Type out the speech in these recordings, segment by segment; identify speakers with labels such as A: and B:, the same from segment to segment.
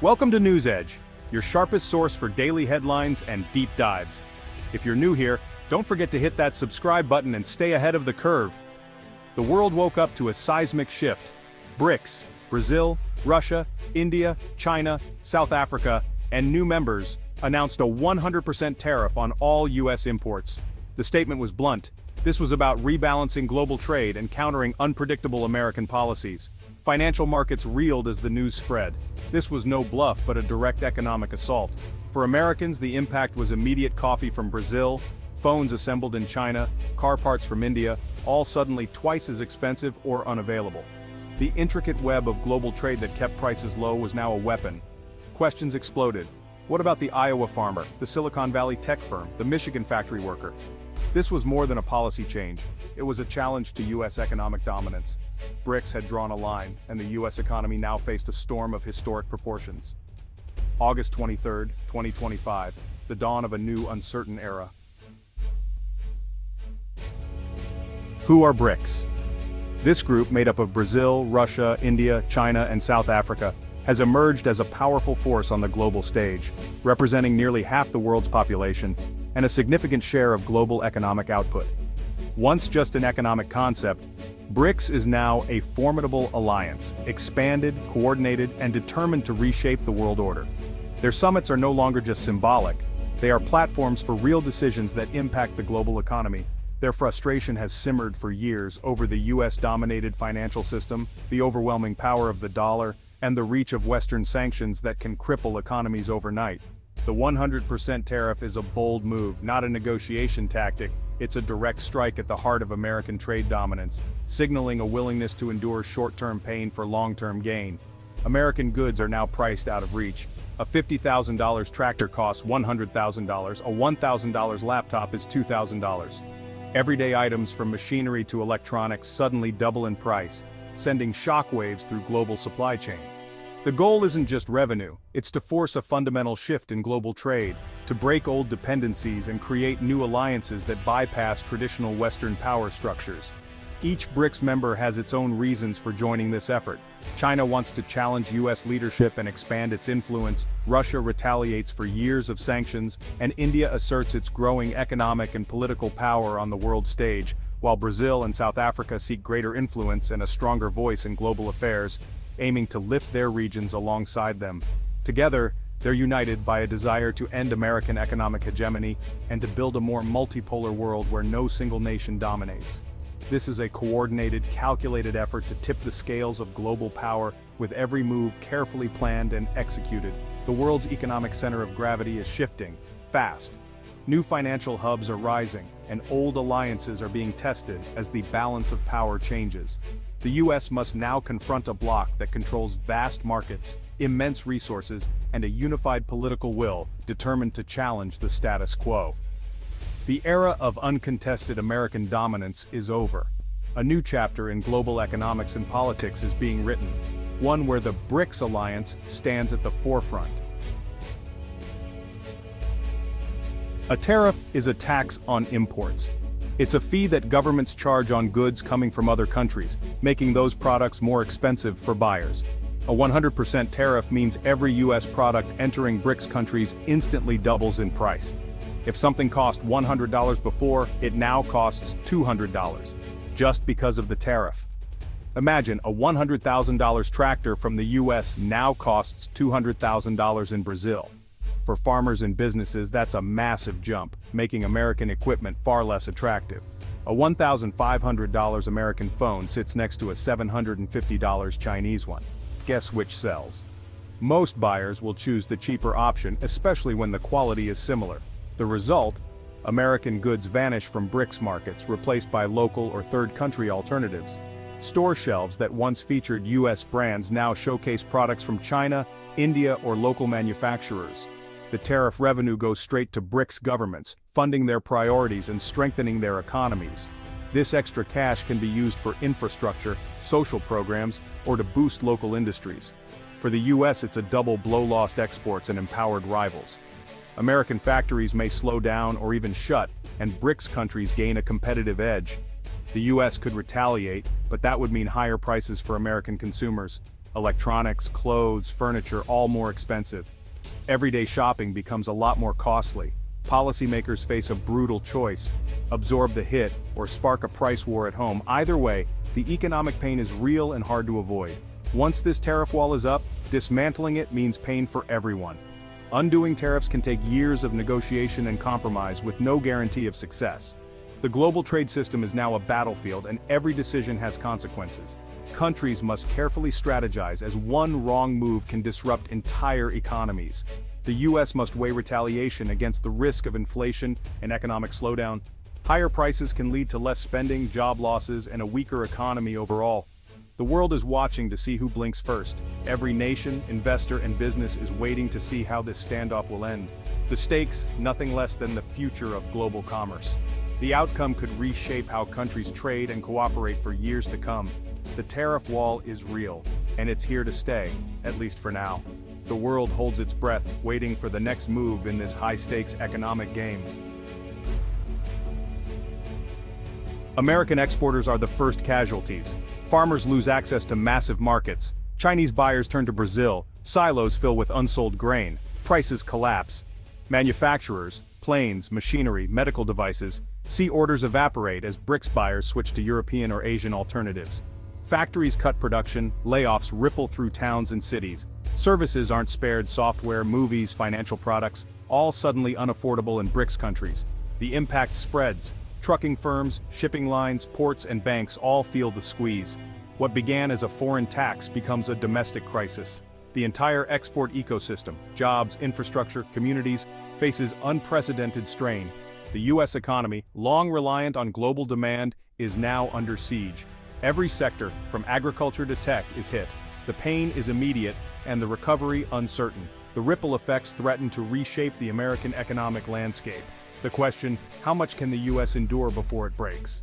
A: Welcome to News Edge, your sharpest source for daily headlines and deep dives. If you're new here, don't forget to hit that subscribe button and stay ahead of the curve. The world woke up to a seismic shift. BRICS, Brazil, Russia, India, China, South Africa, and new members announced a 100% tariff on all U.S. imports. The statement was blunt. This was about rebalancing global trade and countering unpredictable American policies. Financial markets reeled as the news spread. This was no bluff but a direct economic assault. For Americans, the impact was immediate: coffee from Brazil, phones assembled in China, car parts from India, all suddenly twice as expensive or unavailable. The intricate web of global trade that kept prices low was now a weapon. Questions exploded. What about the Iowa farmer, the Silicon Valley tech firm, the Michigan factory worker? This was more than a policy change. It was a challenge to U.S. economic dominance. BRICS had drawn a line, and the U.S. economy now faced a storm of historic proportions. August 23, 2025, the dawn of a new uncertain era. Who are BRICS? This group, made up of Brazil, Russia, India, China, and South Africa, has emerged as a powerful force on the global stage, representing nearly half the world's population and a significant share of global economic output. Once just an economic concept, BRICS is now a formidable alliance, expanded, coordinated, and determined to reshape the world order. Their summits are no longer just symbolic, they are platforms for real decisions that impact the global economy. Their frustration has simmered for years over the US-dominated financial system, the overwhelming power of the dollar, and the reach of Western sanctions that can cripple economies overnight. The 100% tariff is a bold move, not a negotiation tactic. It's a direct strike at the heart of American trade dominance, signaling a willingness to endure short-term pain for long-term gain. American goods are now priced out of reach. A $50,000 tractor costs $100,000, a $1,000 laptop is $2,000. Everyday items from machinery to electronics suddenly double in price, sending shockwaves through global supply chains. The goal isn't just revenue, it's to force a fundamental shift in global trade, to break old dependencies and create new alliances that bypass traditional Western power structures. Each BRICS member has its own reasons for joining this effort. China wants to challenge US leadership and expand its influence, Russia retaliates for years of sanctions, and India asserts its growing economic and political power on the world stage, while Brazil and South Africa seek greater influence and a stronger voice in global affairs, aiming to lift their regions alongside them. Together, they're united by a desire to end American economic hegemony and to build a more multipolar world where no single nation dominates. This is a coordinated, calculated effort to tip the scales of global power, with every move carefully planned and executed. The world's economic center of gravity is shifting, fast. New financial hubs are rising, and old alliances are being tested as the balance of power changes. The US must now confront a bloc that controls vast markets, immense resources, and a unified political will determined to challenge the status quo. The era of uncontested American dominance is over. A new chapter in global economics and politics is being written, one where the BRICS alliance stands at the forefront. A tariff is a tax on imports. It's a fee that governments charge on goods coming from other countries, making those products more expensive for buyers. A 100% tariff means every US product entering BRICS countries instantly doubles in price. If something cost $100 before, it now costs $200, just because of the tariff. Imagine a $100,000 tractor from the US now costs $200,000 in Brazil. For farmers and businesses, that's a massive jump, making American equipment far less attractive. A $1,500 American phone sits next to a $750 Chinese one. Guess which sells? Most buyers will choose the cheaper option, especially when the quality is similar. The result? American goods vanish from BRICS markets, replaced by local or third-country alternatives. Store shelves that once featured US brands now showcase products from China, India, or local manufacturers. The tariff revenue goes straight to BRICS governments, funding their priorities and strengthening their economies. This extra cash can be used for infrastructure, social programs, or to boost local industries. For the US, it's a double blow: lost exports and empowered rivals. American factories may slow down or even shut, and BRICS countries gain a competitive edge. The US could retaliate, but that would mean higher prices for American consumers. Electronics, clothes, furniture, all more expensive. Everyday shopping becomes a lot more costly. Policymakers face a brutal choice: absorb the hit or spark a price war at home. Either way, the economic pain is real and hard to avoid. Once this tariff wall is up, dismantling it means pain for everyone. Undoing tariffs can take years of negotiation and compromise with no guarantee of success. The global trade system is now a battlefield, and every decision has consequences. Countries must carefully strategize, as one wrong move can disrupt entire economies. The US must weigh retaliation against the risk of inflation and economic slowdown. Higher prices can lead to less spending, job losses, and a weaker economy overall. The world is watching to see who blinks first. Every nation, investor, and business is waiting to see how this standoff will end. The stakes, nothing less than the future of global commerce. The outcome could reshape how countries trade and cooperate for years to come. The tariff wall is real, and it's here to stay, at least for now. The world holds its breath, waiting for the next move in this high-stakes economic game. American exporters are the first casualties. Farmers lose access to massive markets. Chinese buyers turn to Brazil, silos fill with unsold grain, prices collapse. Manufacturers, planes, machinery, medical devices, see orders evaporate as BRICS buyers switch to European or Asian alternatives. Factories cut production, layoffs ripple through towns and cities. Services aren't spared: software, movies, financial products, all suddenly unaffordable in BRICS countries. The impact spreads. Trucking firms, shipping lines, ports, and banks all feel the squeeze. What began as a foreign tax becomes a domestic crisis. The entire export ecosystem, jobs, infrastructure, communities, faces unprecedented strain. The US economy, long reliant on global demand, is now under siege. Every sector, from agriculture to tech, is hit. The pain is immediate, and the recovery uncertain. The ripple effects threaten to reshape the American economic landscape. The question: how much can the US endure before it breaks?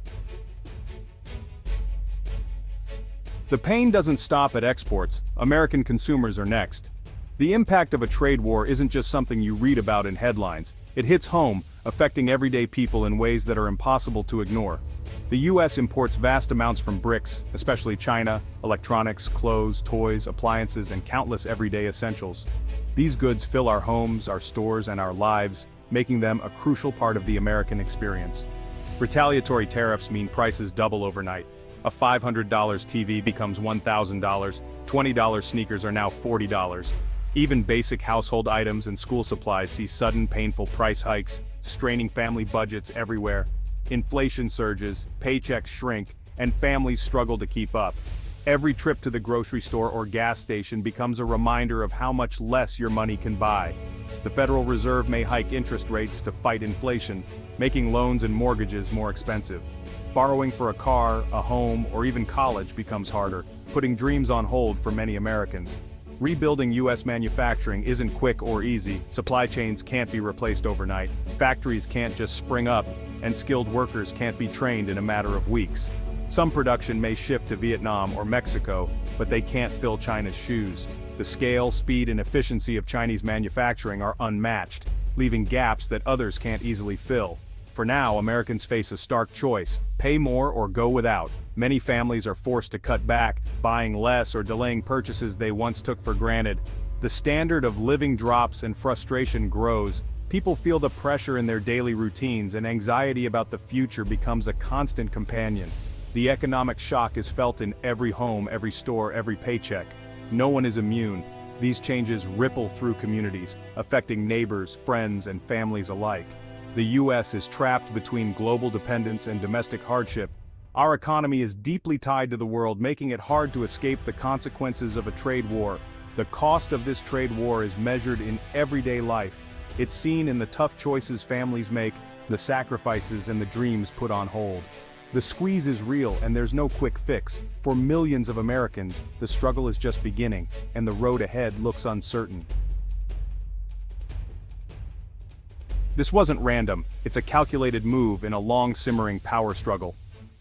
A: The pain doesn't stop at exports. American consumers are next. The impact of a trade war isn't just something you read about in headlines. It hits home, affecting everyday people in ways that are impossible to ignore. The US imports vast amounts from BRICS, especially China: electronics, clothes, toys, appliances, and countless everyday essentials. These goods fill our homes, our stores, and our lives, making them a crucial part of the American experience. Retaliatory tariffs mean prices double overnight. A $500 TV becomes $1,000, $20 sneakers are now $40. Even basic household items and school supplies see sudden, painful price hikes, straining family budgets everywhere. Inflation surges, paychecks shrink, and families struggle to keep up. Every trip to the grocery store or gas station becomes a reminder of how much less your money can buy. The Federal Reserve may hike interest rates to fight inflation, making loans and mortgages more expensive. Borrowing for a car, a home, or even college becomes harder, putting dreams on hold for many Americans. Rebuilding US manufacturing isn't quick or easy. Supply chains can't be replaced overnight, factories can't just spring up, and skilled workers can't be trained in a matter of weeks. Some production may shift to Vietnam or Mexico, but they can't fill China's shoes. The scale, speed, and efficiency of Chinese manufacturing are unmatched, leaving gaps that others can't easily fill. For now, Americans face a stark choice: pay more or go without. Many families are forced to cut back, buying less or delaying purchases they once took for granted. The standard of living drops and frustration grows. People feel the pressure in their daily routines, and anxiety about the future becomes a constant companion. The economic shock is felt in every home, every store, every paycheck. No one is immune. These changes ripple through communities, affecting neighbors, friends, and families alike. The US is trapped between global dependence and domestic hardship. Our economy is deeply tied to the world, making it hard to escape the consequences of a trade war. The cost of this trade war is measured in everyday life. It's seen in the tough choices families make, the sacrifices and the dreams put on hold. The squeeze is real, and there's no quick fix. For millions of Americans, the struggle is just beginning, and the road ahead looks uncertain. This wasn't random. It's a calculated move in a long simmering power struggle.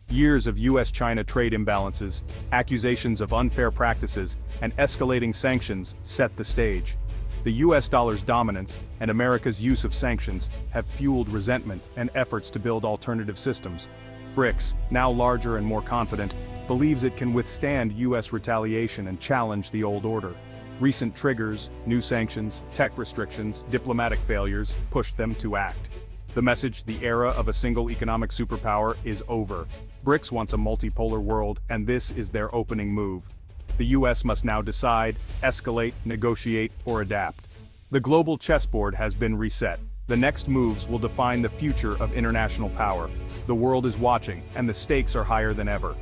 A: Years of US-China trade imbalances, accusations of unfair practices, and escalating sanctions set the stage. The US dollar's dominance and America's use of sanctions have fueled resentment and efforts to build alternative systems. BRICS, now larger and more confident, believes it can withstand US retaliation and challenge the old order. Recent triggers, new sanctions, tech restrictions, diplomatic failures, pushed them to act. The message, the era of a single economic superpower, is over. BRICS wants a multipolar world, and this is their opening move. The US must now decide, escalate, negotiate, or adapt. The global chessboard has been reset. The next moves will define the future of international power. The world is watching, and the stakes are higher than ever.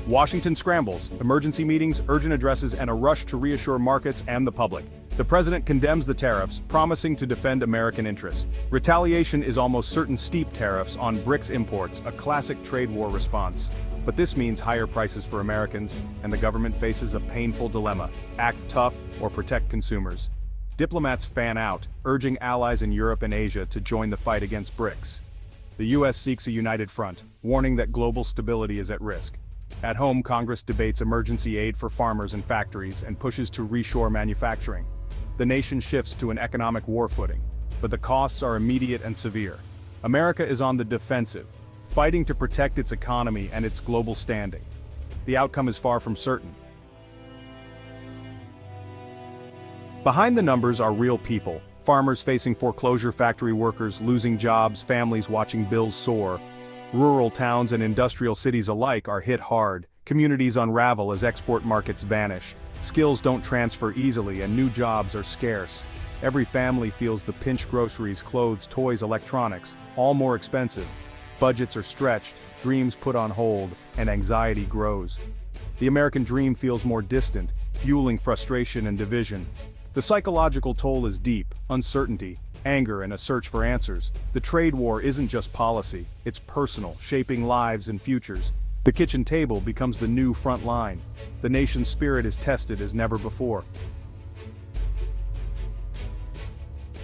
A: Washington scrambles, emergency meetings, urgent addresses, and a rush to reassure markets and the public. The president condemns the tariffs, promising to defend American interests. Retaliation is almost certain: steep tariffs on BRICS imports, a classic trade war response. But this means higher prices for Americans, and the government faces a painful dilemma: act tough or protect consumers. Diplomats fan out, urging allies in Europe and Asia to join the fight against BRICS. The US seeks a united front, warning that global stability is at risk. At home, Congress debates emergency aid for farmers and factories and pushes to reshore manufacturing. The nation shifts to an economic war footing, but the costs are immediate and severe. America is on the defensive, fighting to protect its economy and its global standing. The outcome is far from certain. Behind the numbers are real people: farmers facing foreclosure, factory workers losing jobs, families watching bills soar. Rural towns and industrial cities alike are hit hard. Communities unravel as export markets vanish. Skills don't transfer easily and new jobs are scarce. Every family feels the pinch: groceries, clothes, toys, electronics, all more expensive. Budgets are stretched, dreams put on hold, and anxiety grows. The American dream feels more distant, fueling frustration and division. The psychological toll is deep: uncertainty, anger, and a search for answers. The trade war isn't just policy, it's personal, shaping lives and futures. The kitchen table becomes the new front line. The nation's spirit is tested as never before.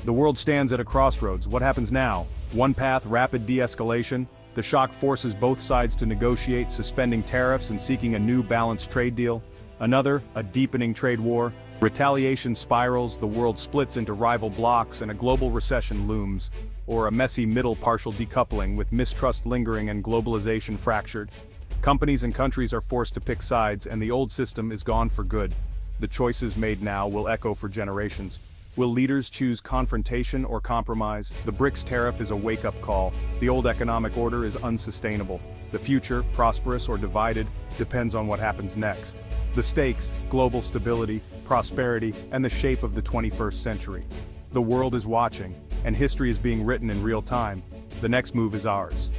A: The world stands at a crossroads. What happens now? One path: rapid de-escalation. The shock forces both sides to negotiate, suspending tariffs and seeking a new balanced trade deal. Another, a deepening trade war. Retaliation spirals, the world splits into rival blocs, and a global recession looms. Or a messy middle: partial decoupling, with mistrust lingering and globalization fractured. Companies and countries are forced to pick sides, and the old system is gone for good. The choices made now will echo for generations. Will leaders choose confrontation or compromise? The BRICS tariff is a wake-up call. The old economic order is unsustainable. The future, prosperous or divided, depends on what happens next. The stakes: global stability, prosperity, and the shape of the 21st century. The world is watching, and history is being written in real time. The next move is ours.